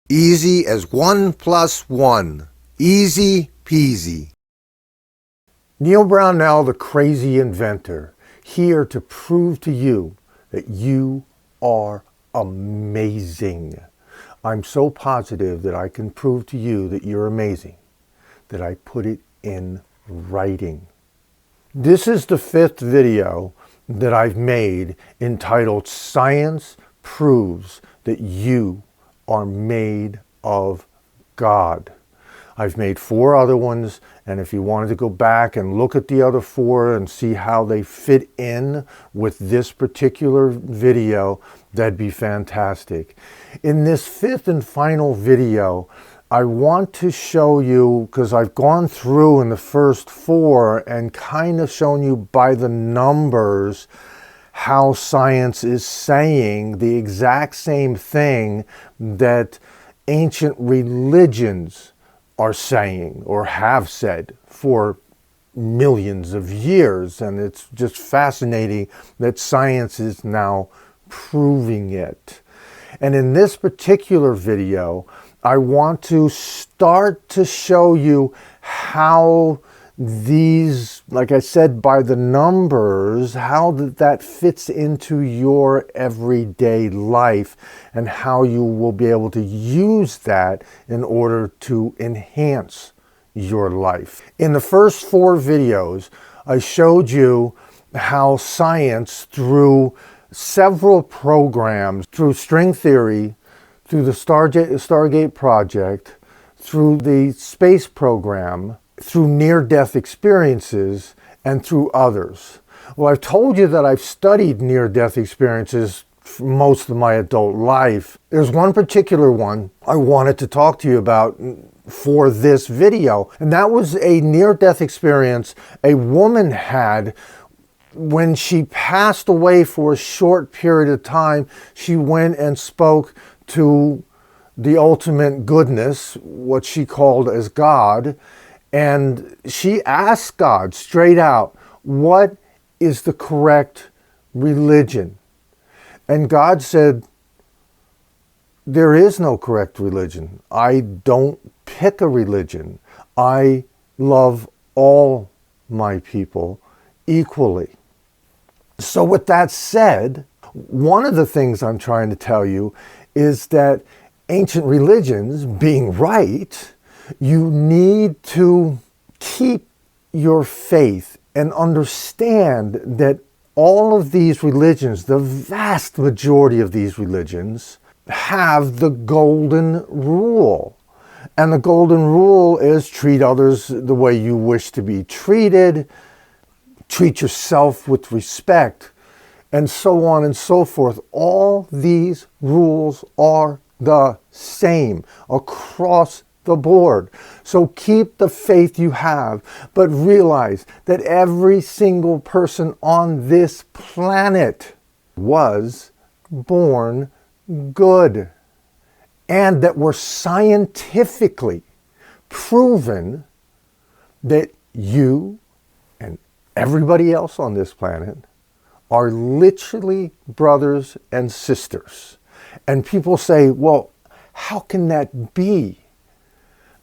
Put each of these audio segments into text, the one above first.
Easy as 1 + 1. Easy peasy. Neil Brownell, the crazy inventor, here to prove to you that you are amazing. I'm so positive that I can prove to you that you're amazing, that I put it in writing. This is the 5th video that I've made entitled Science Proves That You Are Made of God. I've made 4 other ones, and if you wanted to go back and look at the other 4 and see how they fit in with this particular video, that'd be fantastic. In this 5th and final video, I want to show you, because I've gone through in the first 4 and kind of shown you by the numbers how science is saying the exact same thing that ancient religions are saying or have said for millions of years. And it's just fascinating that science is now proving it. And in this particular video, I want to start to show you how these, like I said, by the numbers, how that fits into your everyday life and how you will be able to use that in order to enhance your life. In the first 4 videos, I showed you how science, through several programs, through string theory, through the Stargate project, through the space program, through near-death experiences, and through others. Well, I've told you that I've studied near-death experiences for most of my adult life. There's one particular one I wanted to talk to you about for this video, and that was a near-death experience a woman had when she passed away for a short period of time. She went and spoke to the ultimate goodness, what she called as God, and she asked God straight out, what is the correct religion? And God said, there is no correct religion. I don't pick a religion. I love all my people equally. So with that said, one of the things I'm trying to tell you is that ancient religions being right, you need to keep your faith and understand that all of these religions, the vast majority of these religions, have the golden rule. And the golden rule is treat others the way you wish to be treated, treat yourself with respect, and so on and so forth. All these rules are the same across the board. So keep the faith you have, but realize that every single person on this planet was born good, and that we're scientifically proven that you and everybody else on this planet are literally brothers and sisters. And people say, well, how can that be?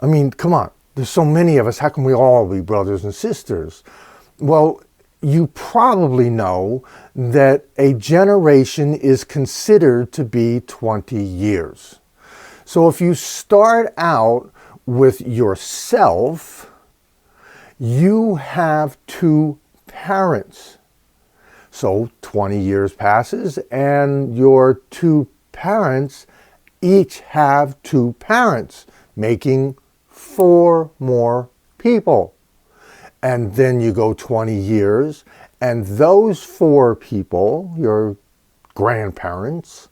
I mean, come on, there's so many of us, how can we all be brothers and sisters? Well, you probably know that a generation is considered to be 20 years. So if you start out with yourself, you have 2 parents. So 20 years passes and your 2 parents each have 2 parents, making 4 more people. And then you go 20 years and those 4 people, your grandparents,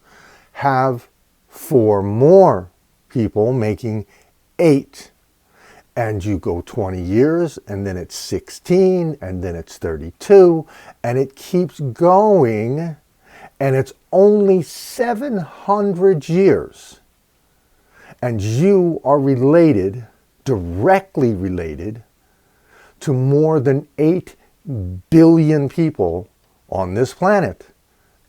have 4 more people, making 8. And you go 20 years and then it's 16 and then it's 32 and it keeps going, and it's only 700 years. And you are related, directly related, to more than 8 billion people on this planet.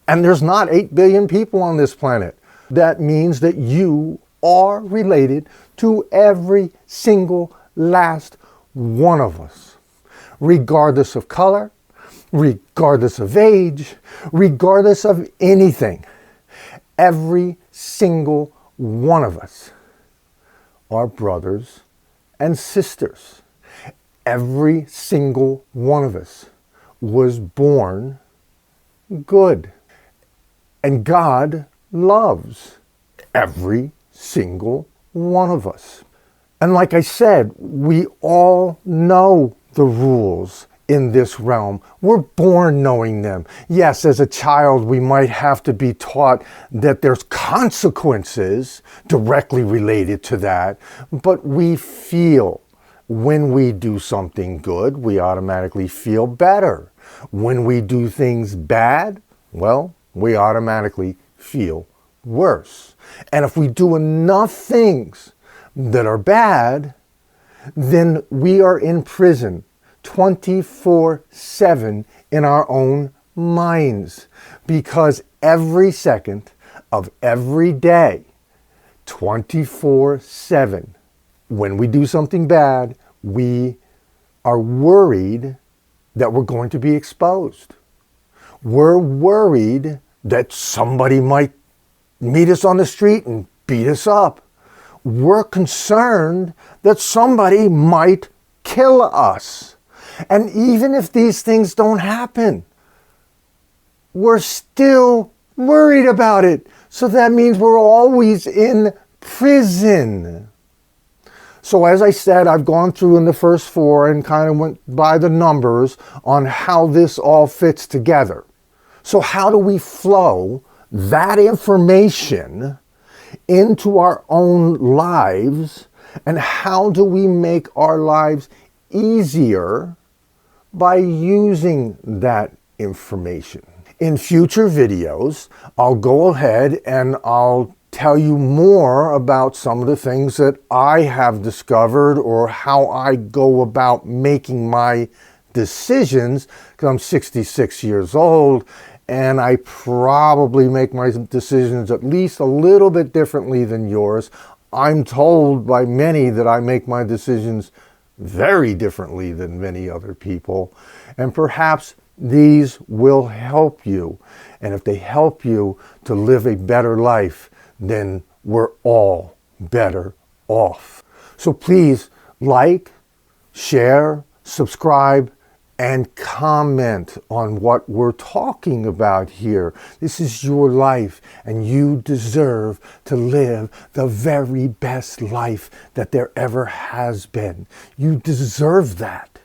And there's not 8 billion people on this planet. That means that you are related to every single last one of us, regardless of color, regardless of age, regardless of anything. Every single one of us are brothers and sisters. Every single one of us was born good. And God loves every single one of us. And like I said, we all know the rules in this realm. We're born knowing them. Yes, as a child, we might have to be taught that there's consequences directly related to that, but we feel when we do something good, we automatically feel better. When we do things bad, well, we automatically feel worse. And if we do enough things that are bad, then we are in prison 24/7 in our own minds, because every second of every day, 24/7, when we do something bad, we are worried that we're going to be exposed. We're worried that somebody might meet us on the street and beat us up. We're concerned that somebody might kill us. And even if these things don't happen, we're still worried about it. So that means we're always in prison. So as I said, I've gone through in the first four and kind of went by the numbers on how this all fits together. So how do we flow that information into our own lives, and how do we make our lives easier by using that information? In future videos, I'll go ahead and I'll tell you more about some of the things that I have discovered or how I go about making my decisions, because I'm 66 years old and I probably make my decisions at least a little bit differently than yours. I'm told by many that I make my decisions very differently than many other people, and perhaps these will help you. And if they help you to live a better life, then we're all better off. So please like, share, subscribe, and comment on what we're talking about here. This is your life, and you deserve to live the very best life that there ever has been. You deserve that.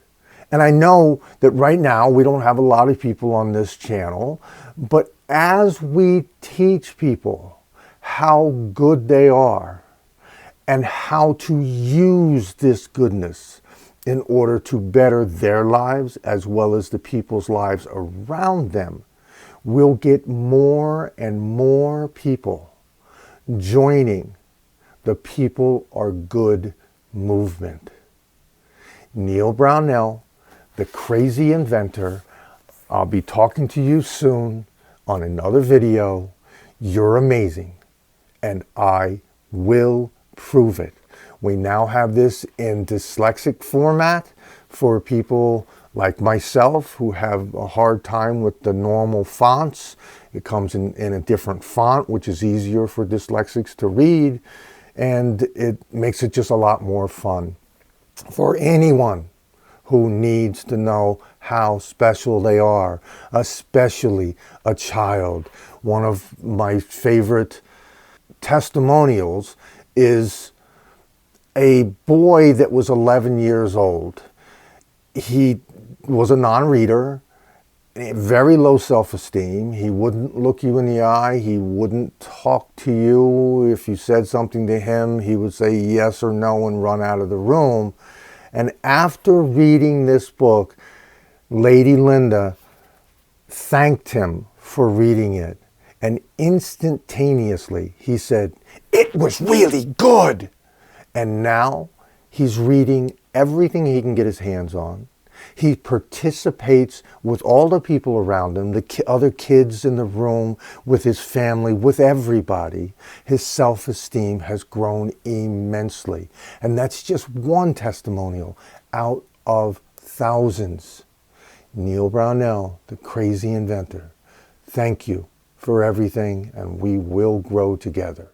And I know that right now we don't have a lot of people on this channel, but as we teach people how good they are and how to use this goodness in order to better their lives as well as the people's lives around them, we'll get more and more people joining the People Are Good movement. Neil Brownell, the crazy inventor. I'll be talking to you soon on another video. You're amazing, and I will prove it. We now have this in dyslexic format for people like myself who have a hard time with the normal fonts. It comes in a different font, which is easier for dyslexics to read, and it makes it just a lot more fun for anyone who needs to know how special they are, especially a child. One of my favorite testimonials is a boy that was 11 years old. He was a non-reader, very low self-esteem. He wouldn't look you in the eye. He wouldn't talk to you. If you said something to him, he would say yes or no and run out of the room. And after reading this book, Lady Linda thanked him for reading it. And instantaneously, he said, "It was really good." And now he's reading everything he can get his hands on. He participates with all the people around him, the other kids in the room, with his family, with everybody. His self-esteem has grown immensely. And that's just one testimonial out of thousands. Neil Brownell, the crazy inventor. Thank you for everything, and we will grow together.